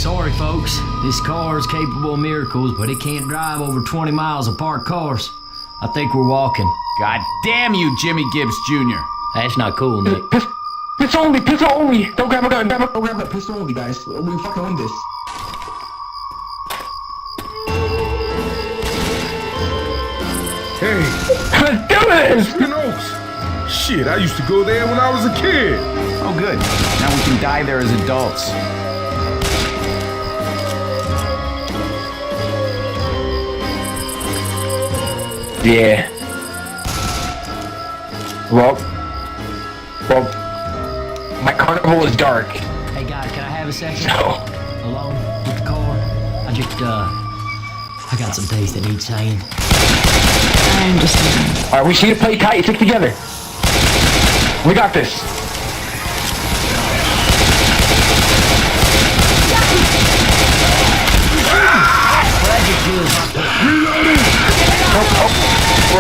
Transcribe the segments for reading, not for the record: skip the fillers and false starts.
Sorry, folks. This car is capable of miracles, but it can't drive over 20 miles of parked cars. I think we're walking. God damn you, Jimmy Gibbs Jr. That's not cool, Nick. Pistol only! Pistol only! Don't grab a gun! Don't grab a pistol only, guys. We fucking win this. Hey, Let's do this! Fucking Oaks. Shit, I used to go there when I was a kid. Oh, good. Now we can die there as adults. Yeah. Well, my carnival is dark. Hey, guys, can I have a second? So, Alone with the car? I got some things that need saying. I understand. alright, we just need to play tight, stick together. We got this.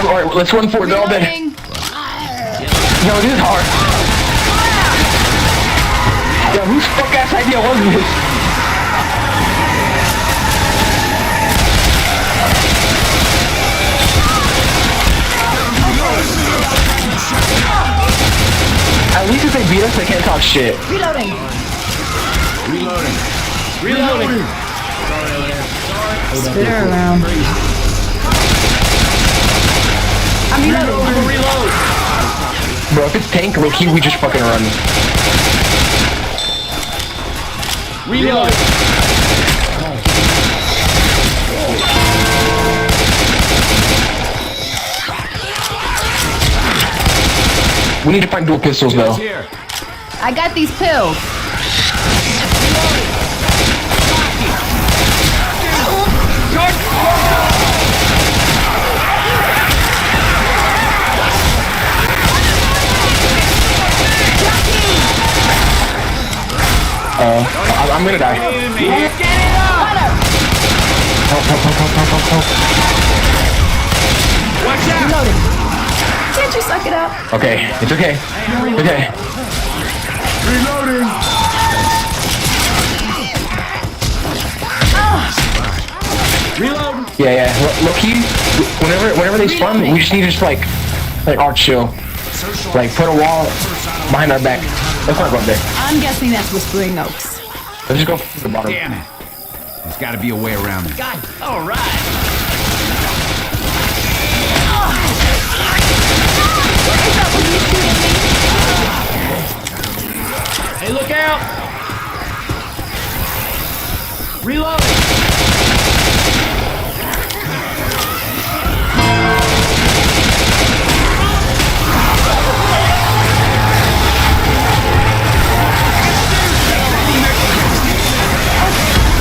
Alright, let's run forward. They're all dead. Yo, this is hard. Yo, whose fuck ass idea was this? At least if they beat us, they can't talk shit. Reloading. Spit her around. I'm reloading. Bro, if it's tank low-key, we just fucking run. Reload! We need to find dual pistols, though. I got these pills. I'm gonna die. Help. Reloading. Can't you suck it up? Okay, it's okay. Okay. Reloading. Yeah. Low-key, whenever they spawn, we just need to just like arch chill. Like, put a wall behind our back. Let's not go up there. I'm guessing that's Whispering Oaks. Let's just go to the bottom. Damn it. There's gotta be a way around it. God, all right. Hey, look out! Reload!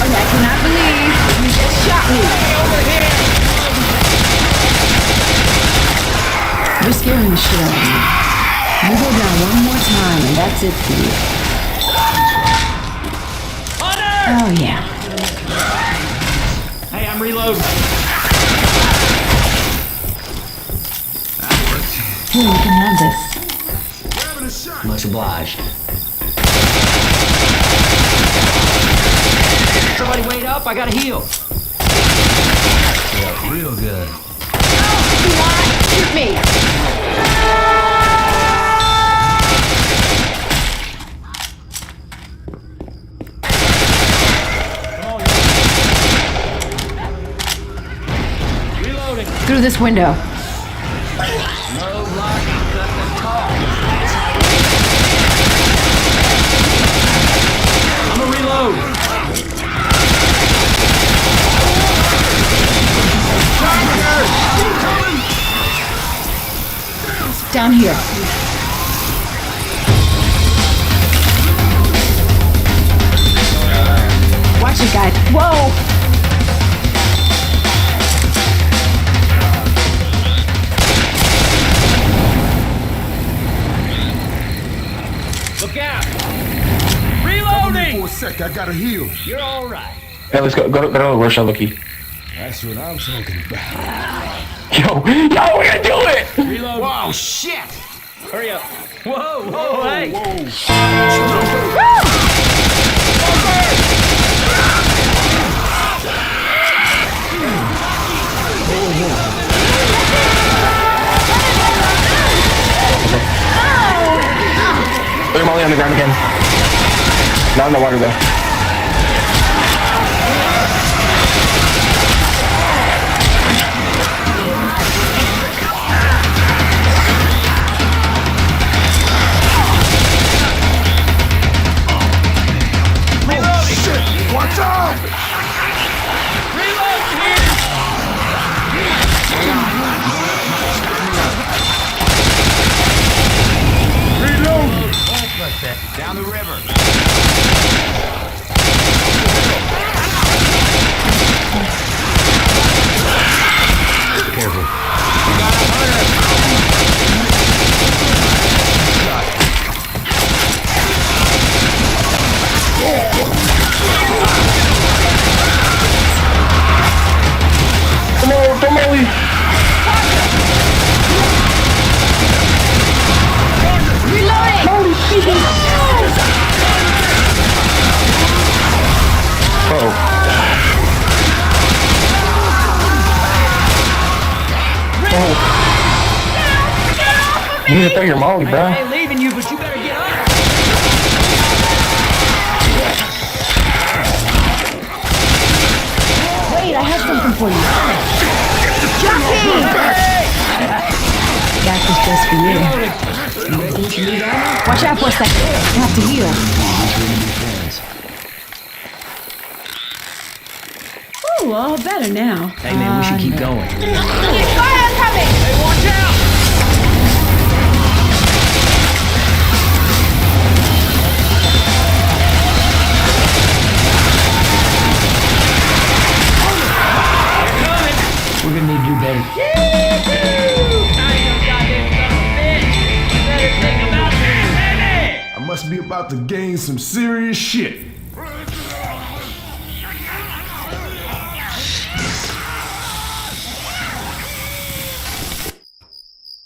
I cannot believe you just shot me. You're scaring the shit out of me. You go down one more time and that's it for you. Oh yeah. Hey, I'm reloading. Here, you can have this. Much obliged. Somebody wait up, I gotta heal. Yeah, real good. Shoot me. Reloading. Through this window. No blocking, cut the talk. I'm gonna reload. Down here. Watch it, guys. Whoa! Look out! Reloading! For a sec, I gotta heal. You're all right. Hey, let's go to the workshop, Loki. That's what I'm talking about. Yo, we're gonna do it! Reload. Whoa, shit! Hurry up. Whoa, hey! Whoa. Molly on the ground again. Not in the water though. Watch out! Reload! Down the river. Careful. We got a hunter. Come on, Molly. You need to throw your Molly, bro. I ain't leaving you, but you better get up. Wait, I have something for you. Jockey! That was just for you. You reckon you can leave out? Watch out for a second. I have to heal. Ooh, all better now. Hey man, we should keep going. Fire coming! Hey, watch out! We're gonna need to do better. I must be about to gain some serious shit.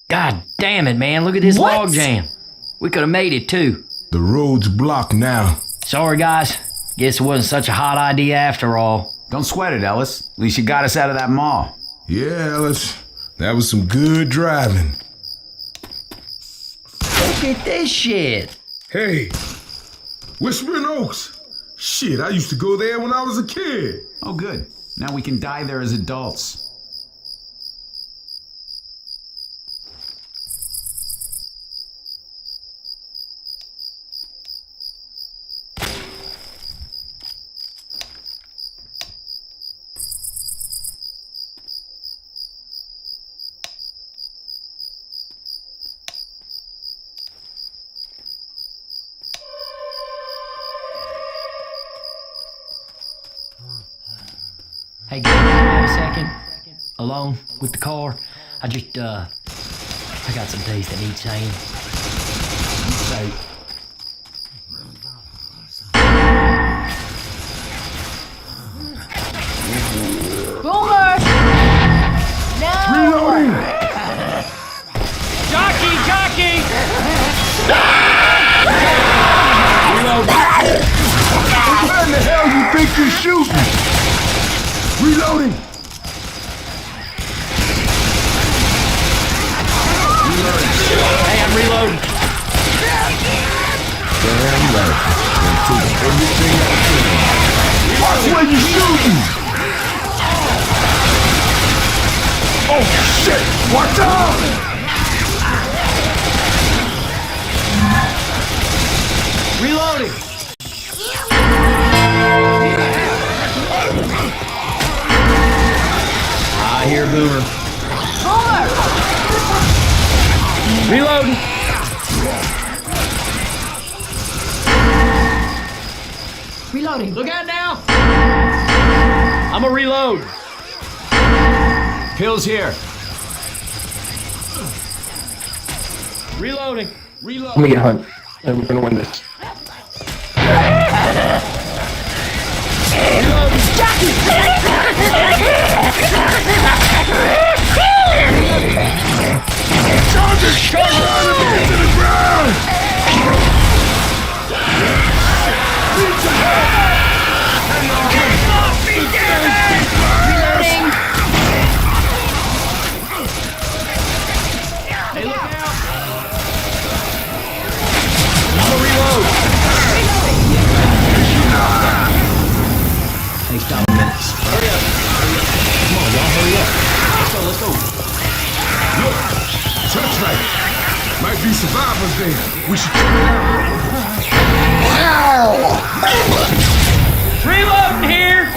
God damn it, man. Look at this log jam. We could have made it too. The road's blocked now. Sorry, guys. Guess it wasn't such a hot idea after all. Don't sweat it, Ellis. At least you got us out of that mall. Yeah, Ellis. That was some good driving. Look at this shit. Hey, Whispering Oaks. Shit, I used to go there when I was a kid. Oh, good. Now we can die there as adults. Hey, can you have a second? Alone with the car? I got some days that need saying. So, Boomer! No! Reloading! Jockey! Where in the hell you think you're shooting? Reloading! hey, I'm reloading. Damn right. Gonna take everything I can. Watch where you're shooting! Oh shit! Watch out! Reloading. I hear Boomer. Reloading. Reloading. Look out now. I'm a reload. Pills here. Reloading. Let me get Hunt. And we're gonna win this. To the ground! I'm a reload. survivors there. We should check it out. Reloading here!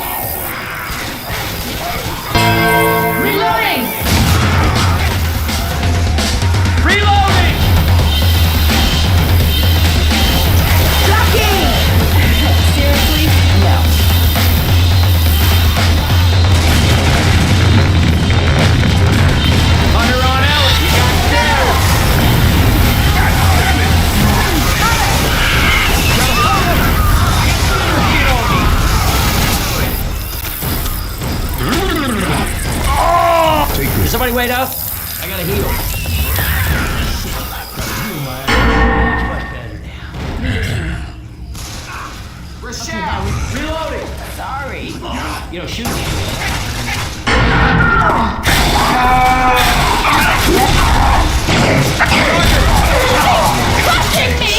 Reloading! Reloading! Ducking! Seriously? No. Hunter on Ellis, you got down! Can somebody wait up? I gotta heal. Rochelle! Reloading! Sorry. You don't shoot me. Touching me!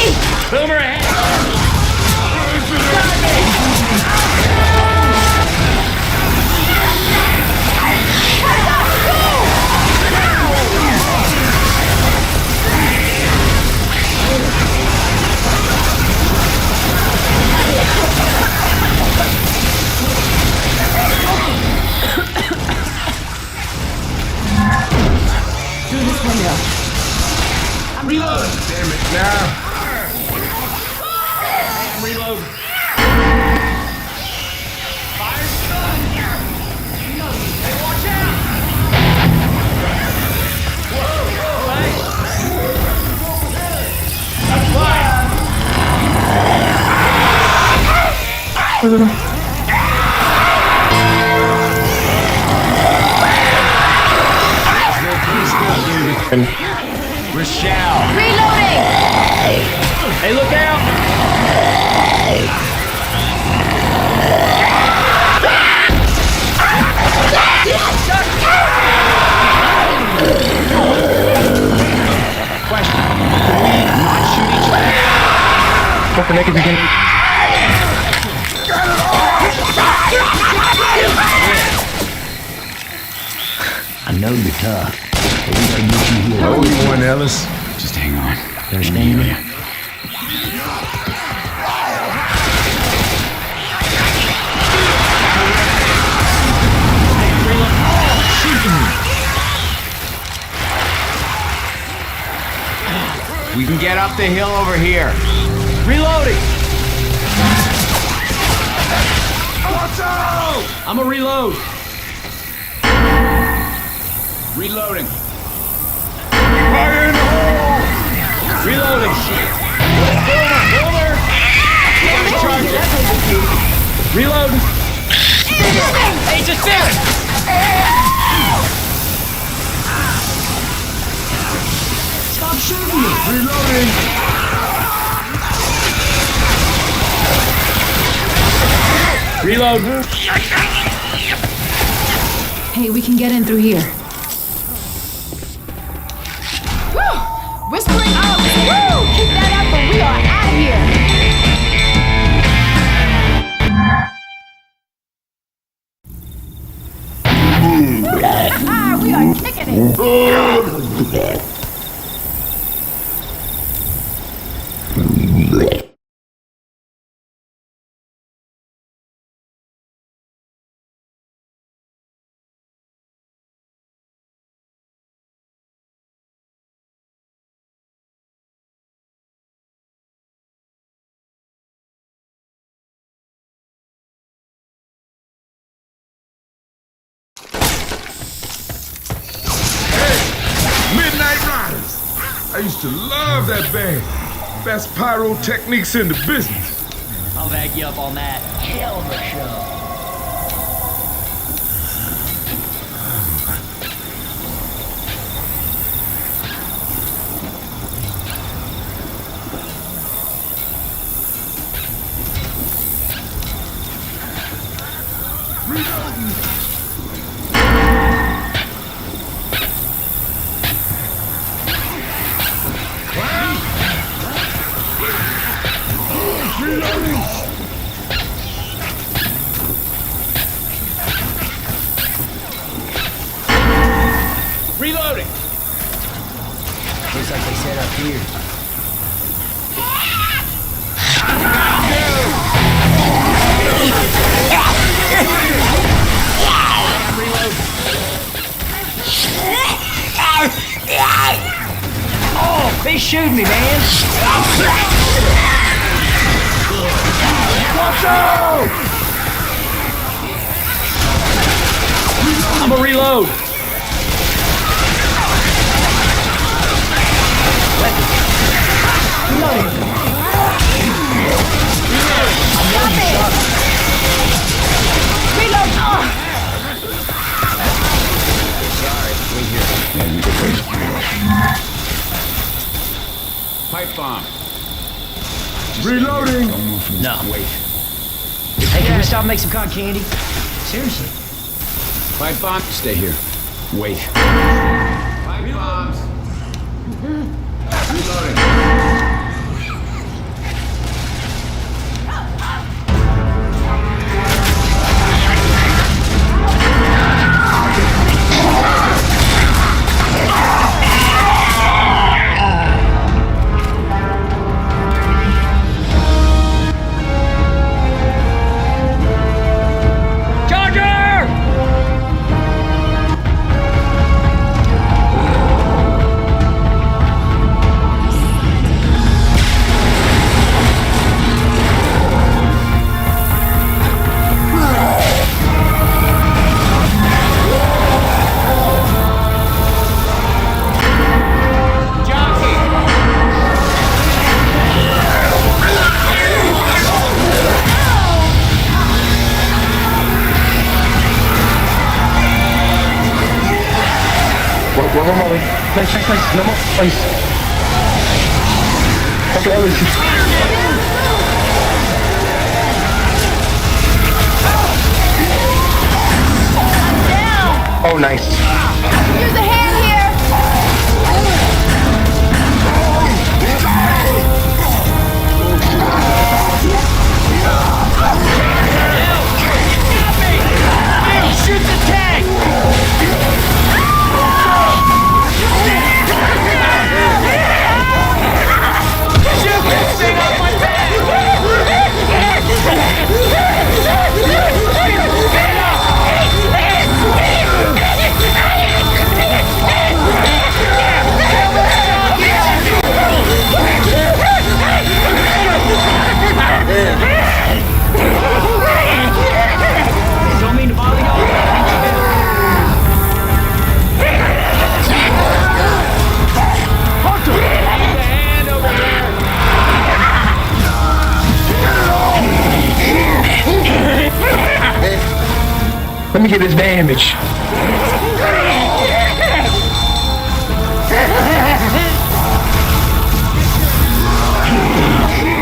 Boomer ahead! Through this window. Reload! Damn it, now. I'm reloading. Fire's done! Hey, watch out! Whoa, hey! That's fire! Rochelle! Reloading! Hey, look out! Question. Can we not shoot each other? Go for naked begin. I know you're tough, but we gotta get you here. Hold you one, Ellis. Just hang on. You understand me? We can get up the hill over here. Reloading! Watch out! I'm a reload. Reloading. Fire in the hole! Reloading. Boomer! Reload. Hey, just did it! Stop shooting me! Reloading! Reload. Hey, we can get in through here. Woo! Whispering Oaks! Woo! Keep that up or we are out of here! Ah, we are kicking it! Midnight Riders! I used to love that band. Best pyrotechnics in the business. I'll back you up on that. Hell of a show. Reloading. Looks like they set up here. Oh, they shooting me, man. Watch out! I'm gonna reload. Pipe bomb. Reloading. Don't move from this. No. Wait. Hey, can we stop and make some cotton candy? Seriously. Pipe bomb. Stay here. Wait. Pipe bombs. Reloading. One more Molly. Nice. No more. Nice. Okay, oh, nice. Here's a hand here. Shoot the tank! Shoot this thing off my back! Don't mean to bother y'all. Hunter! Hand over Let me get this damage.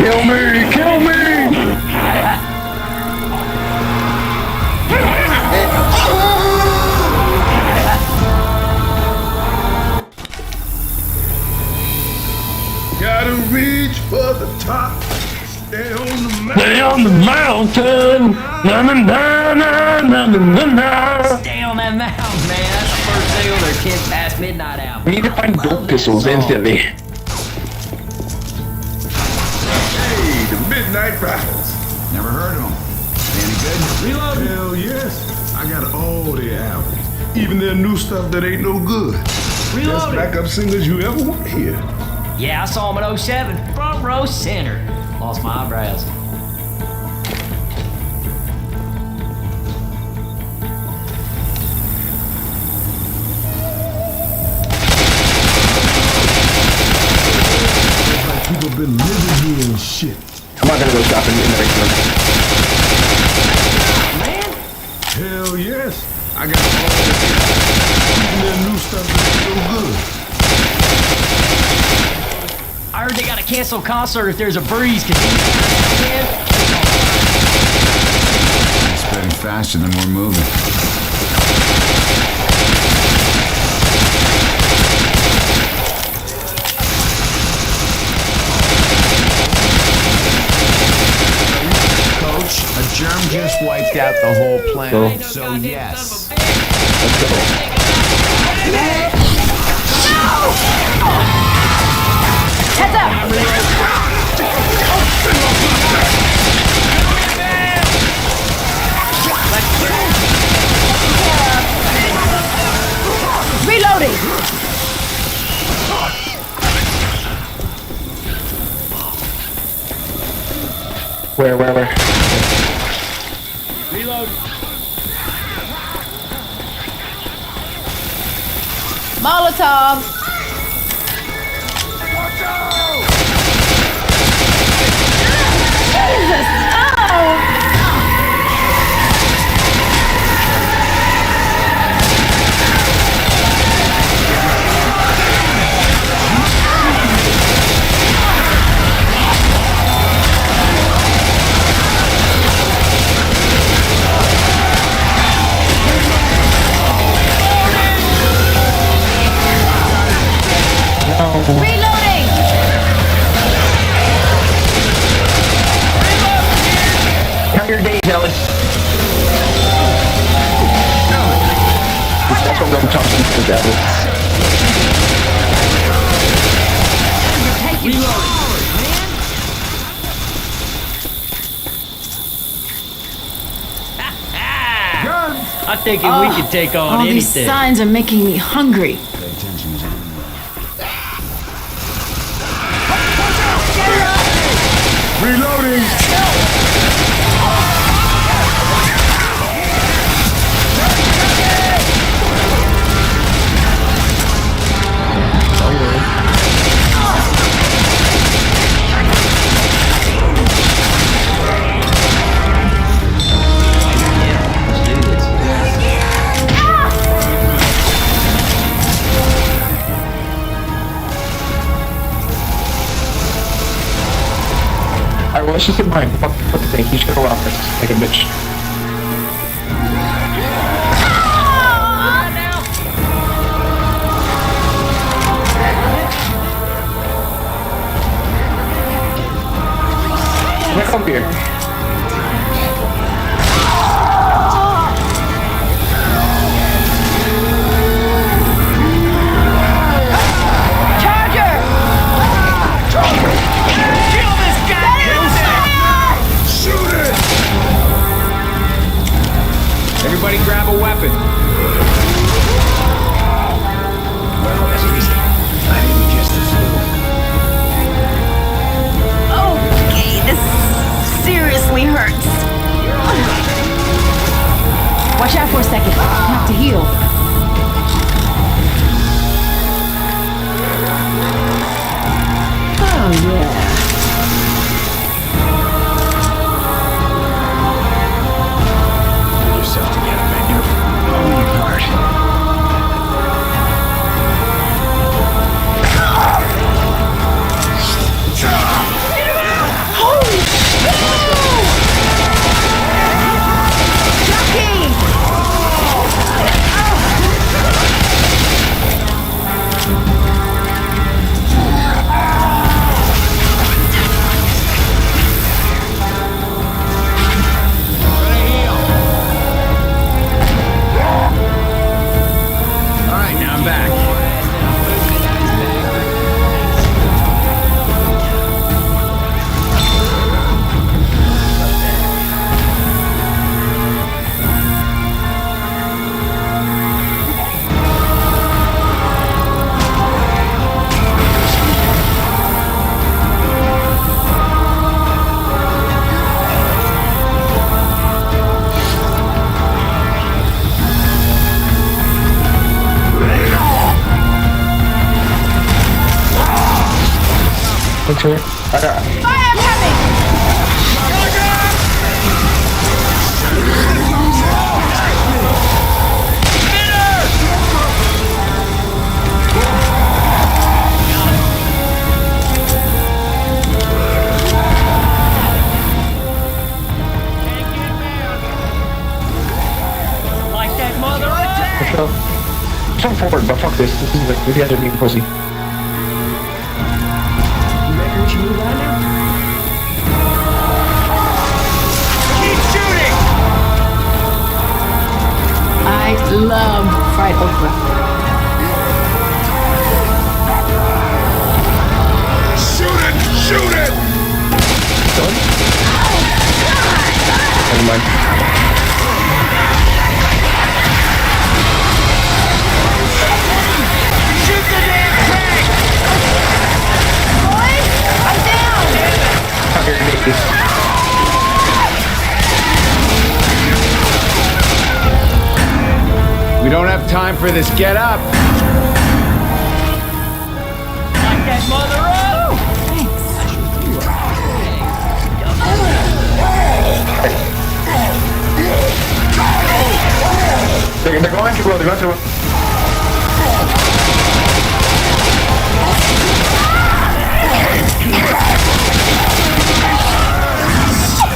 Kill me! Gotta reach for the top. Stay on the mountain. Stay on the mountain. Na. Stay on that mountain, man. That's the first single of their Kids Past Midnight album. We need to find dope pistols instantly. Hey, the Midnight Riders. Never heard of them. Any good? Reload. Hell yes. I got all their albums. Even their new stuff that ain't no good. Best Reloading. backup singers you ever want to hear. Yeah, I saw him in 07. Front row center. Lost my eyebrows. People been living here and shit. I'm not gonna go shopping in the next one. Man, Hell yes. I got all their even their new stuff that ain't no good. I heard they gotta cancel a concert if there's a breeze. Cause It's spreading faster than we're moving. Coach, a germ just wiped out the whole planet. So yes. Let's go. Heads up. Reloading! Where? Reload. Molotov. Jesus! Oh! Reloading! Count your days, Ellis. That's what I'm talking to, Ellis. I'm thinking we could take on All these anything. signs are making me hungry. Reloading! Let's do this. Alright, well, let's just get mine. Fuck the thing. He's gonna run us like a bitch. Come up here. Shoot it! Everybody grab a weapon. Well, that's easy. I didn't just the flu. Okay, this seriously hurts. Watch out for a second. You have to heal. Oh, yeah. Pull yourself together, man. You're falling apart. All right, now I'm back. Into it. Fire coming! Like that mother. Let's go. Jump forward, but fuck this. This is like, you guys are being pussy. I love fried okra. Shoot it! Shoot it! Never mind. time for this. Get up. Like that mother up! They're going to go. They're going to.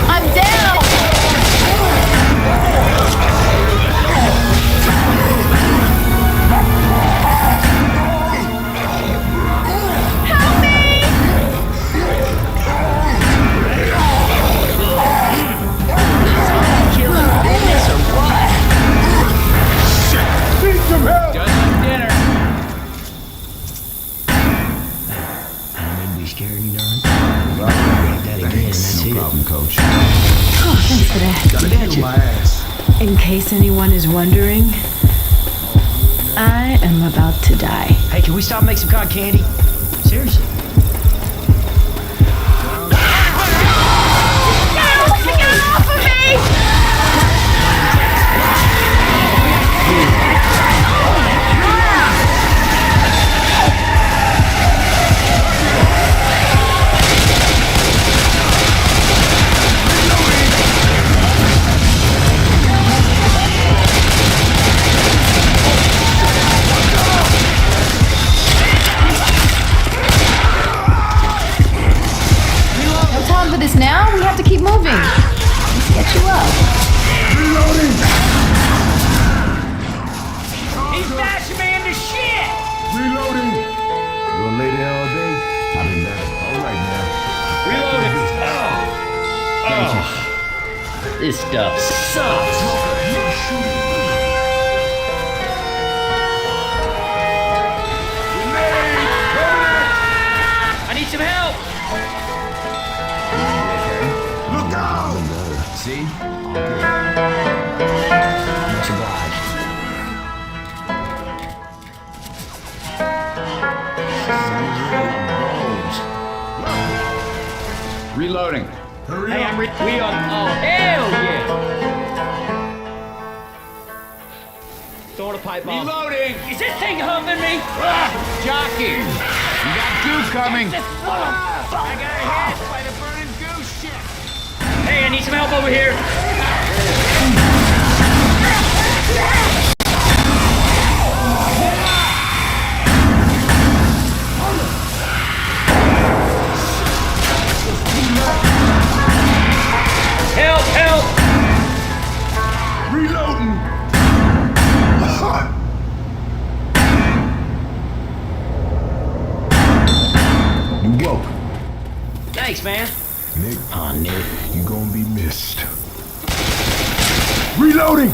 I'm down! Help me! Need some help! Just like dinner. I don't mean to be scared, you darn. That again, and that's No it. problem, Coach. Oh, thanks for that. Gotta heal my ass. In case anyone is wondering, I am about to die. Hey, can we stop and make some cotton candy? Seriously. Get off of me! No time for this now. We have to keep moving. Let's get you up. Reloading! He's bashing me into shit! Reloading! You gonna lay there all day? I've been there. All right now. Reloading! Oh. This stuff sucks. I need some help! Look out! See? Much obliged. Reloading. Hurry Hey, up! we are. Oh, hell yeah! Throw the pipe off. Reloading. Is this thing humping me? Jockey. You got goo coming. This son of a fuck. I got hit by the burning goose shit. Hey, I need some help over here. Help, help! Reloading! You woke. Thanks, man. Nick, Oh, Nick. you gonna be missed. Reloading!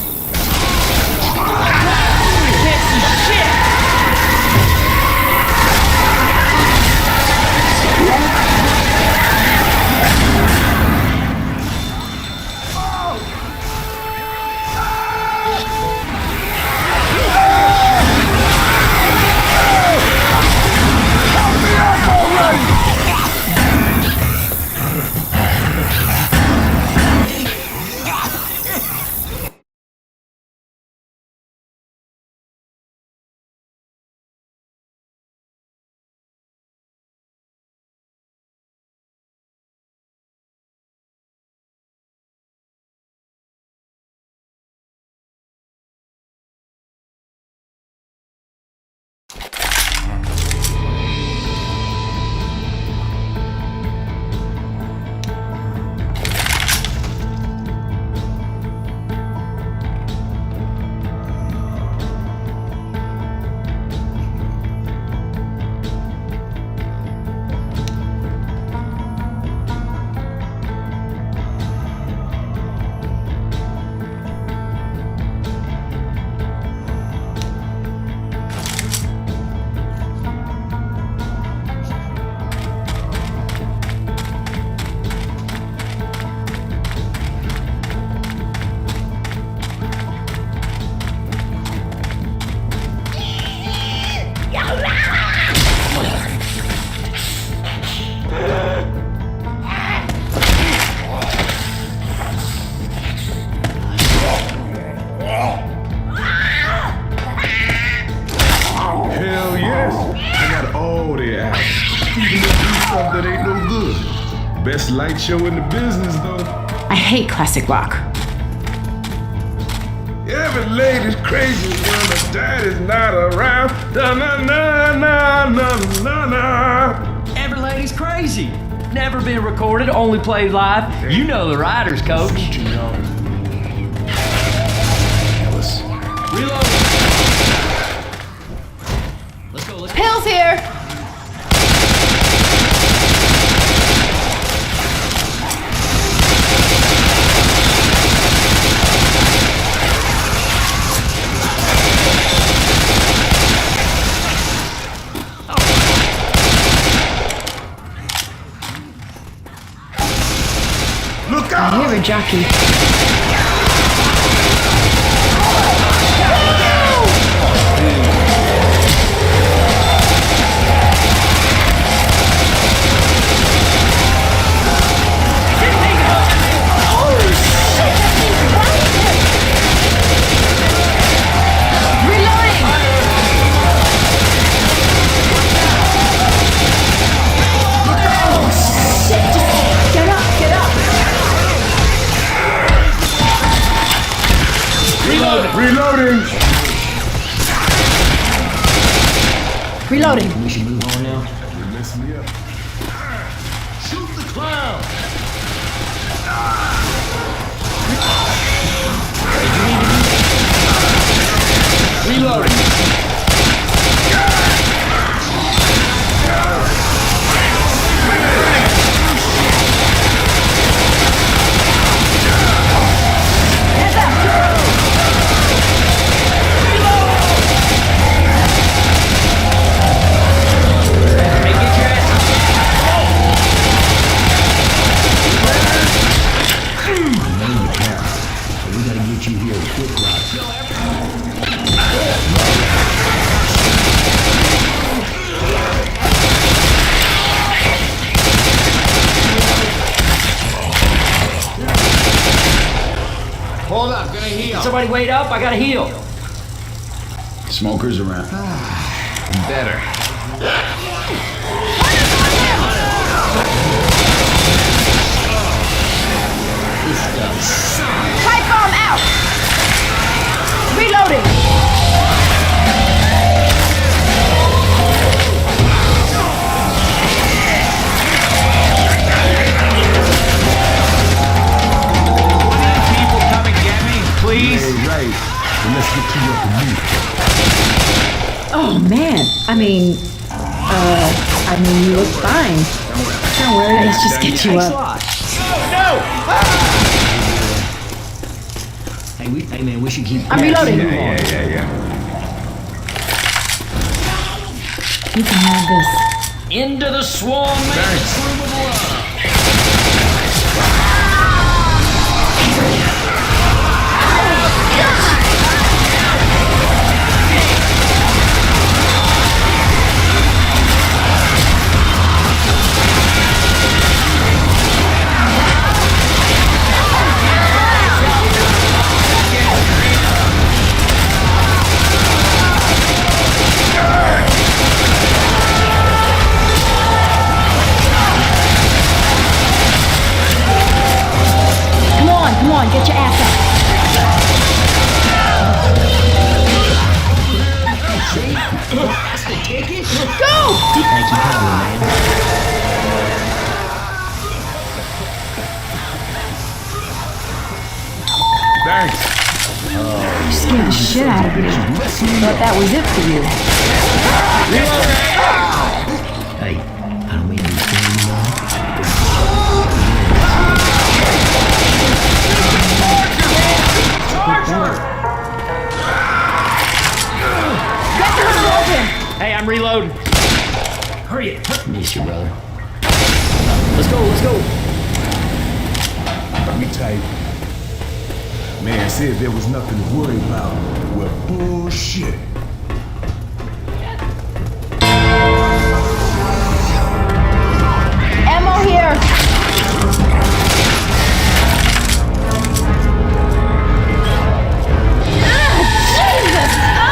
Best light show in the business, though. I hate classic rock. Every lady's crazy when the daddy's not around. Da na na na na na na. Every lady's crazy. Never been recorded, only played live. You know the riders, coach. Reload. Let's go, let's go. Pills here. Look I out! hear a jockey. Reloading! Reloading. We should move on now. You messed me up. Shoot the clown. Reloading. Hey, get your ass. We gotta get you here quick, Rock. Hold up, gonna heal. Somebody wait up, I gotta heal. Smokers around. Better. Pipe bomb out. Reloading. People come and get me, please. Hey, right. Well, let's get you up and move. Oh man. I mean, you look fine. Don't worry, let's just get you up. Hey man, we should keep. I'm reloading. Yeah. You can have this. Into the swarm, man. Room of love. Come on, get your ass up. That's the ticket. Go. Thank you kindly, man. Thanks. You scared the shit out of me. Thought that was it for you. Hey, I don't mean to be scaring you all. Get the hood open. Hey, I'm reloading. Hurry up. Miss you, brother. Let's go. We tight. Man said there was nothing to worry about. Well, bullshit. Ammo here. Jesus! Oh!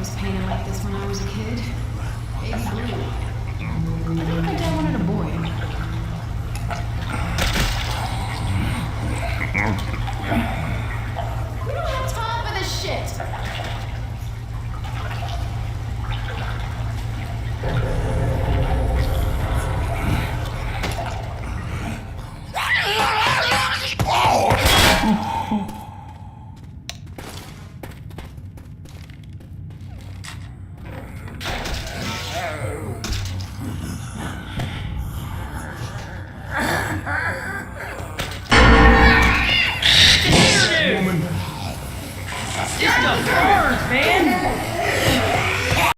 was painted like this when I was a kid. Baby blue. I think my dad wanted a boy.